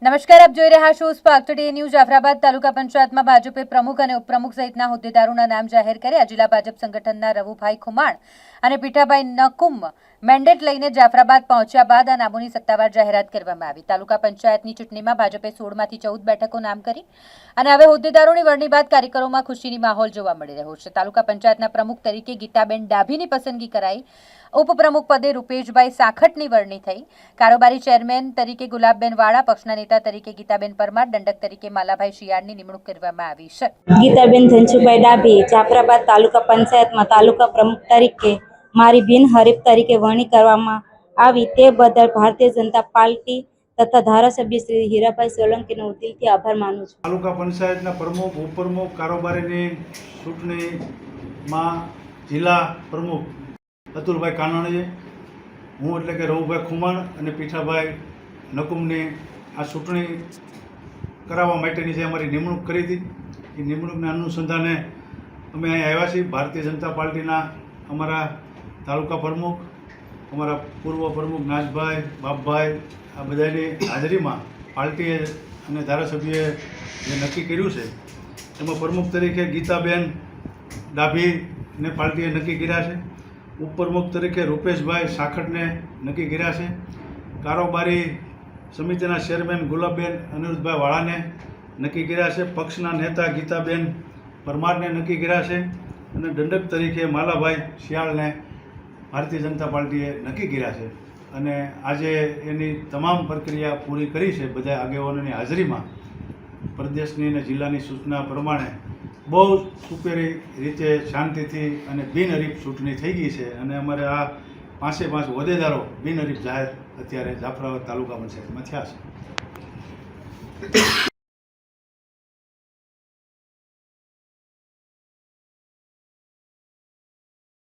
નમસ્કાર, આપ જોઈ રહ્યા છો સ્પાર્ક ટુડે ન્યૂઝ। જાફરાબાદ તાલુકા પંચાયતમાં ભાજપે પ્રમુખ અને ઉપપ્રમુખ સહિતના હોદ્દેદારોના નામ જાહેર કર્યા। જિલ્લા ભાજપ સંગઠનના રવુભાઈ ખુમાણ અને પીઠાભાઈ નકુમ મેન્ડેટ લઈને જાફરાબાદ પહોંચ્યા બાદ આ નામોની સત્તાવાર જાહેરાત કરવામાં આવી। તાલુકા પંચાયતની ચૂંટણીમાં ભાજપે 16માંથી 14 બેઠકો નામ કરી અને હવે હોદ્દેદારોની વરણી બાદ કાર્યકરોમાં ખુશીની માહોલ જોવા મળી રહ્યો છે। તાલુકા પંચાયતના પ્રમુખ તરીકે ગીતાબેન ડાભીની પસંદગી કરાઈ। ઉપપ્રમુખ પદે રૂપેશભાઈ સાખટની વરણી થઈ। કારોબારી ચેરમેન તરીકે ગુલાબબેન વાળા, પક્ષના નેતા તરીકે ગીતાબેન પરમાર, દંડક તરીકે માલાભાઈ શિયાળની નિમણૂક કરવામાં આવી છે। ગીતાબેન ધનસુભાઈ ડાભી જાફરાબાદ તાલુકા પંચાયતમાં તાલુકા પ્રમુખ તરીકે મારી બિનહરીફ તરીકે વરણી કરવામાં આવી, તે બદલ ભારતીય જનતા પાર્ટી તથા ધારાસભ્ય શ્રી હીરાભાઈ સોલંકીનો દિલથી આભાર માનું છું। તાલુકા પંચાયતના પ્રમુખ, ઉપપ્રમુખ, કારોબારીની ચૂંટણીમાં જિલ્લા પ્રમુખ અતુલભાઈ કાનાણીએ, હું એટલે કે રવુભાઈ ખુમાણ અને પીઠાભાઈ નકુમની આ ચૂંટણી કરાવવા માટેની જે અમારી નિમણૂક કરી હતી, એ નિમણૂકના અનુસંધાને અમે અહીં આવ્યા છીએ। ભારતીય જનતા પાર્ટીના અમારા તાલુકા પ્રમુખ, અમારા પૂર્વ પ્રમુખ નાજભાઈ, બાપભાઈ, આ બધાની હાજરીમાં પાર્ટીએ અને ધારાસભ્યએ જે નક્કી કર્યું છે એમાં પ્રમુખ તરીકે ગીતાબેન ડાભીને પાર્ટીએ નક્કી કર્યા છે। ઉપપ્રમુખ તરીકે રૂપેશભાઈ સાખટને નક્કી કર્યા છે। કારોબારી સમિતિના ચેરમેન ગુલાબબેન અનિરુદ્ધભાઈ વાળાને નક્કી કર્યા છે। પક્ષના નેતા ગીતાબેન પરમારને નક્કી કર્યા છે અને દંડક તરીકે માલાભાઈ શિયાળને ભારતીય જનતા પાર્ટીએ નક્કી કર્યા છે અને આજે એની તમામ પ્રક્રિયા પૂરી કરી છે। બધા આગેવાનોની હાજરીમાં પ્રદેશની અને જિલ્લાની સૂચના પ્રમાણે બહુ સુપેરી રીતે શાંતિથી અને બિનહરીફ ચૂંટણી થઈ ગઈ છે અને અમારે આ 5 હોદ્દેદારો બિનહરીફ જાહેર અત્યારે જાફરાબાદ તાલુકા પંચાયતમાં થયા છે।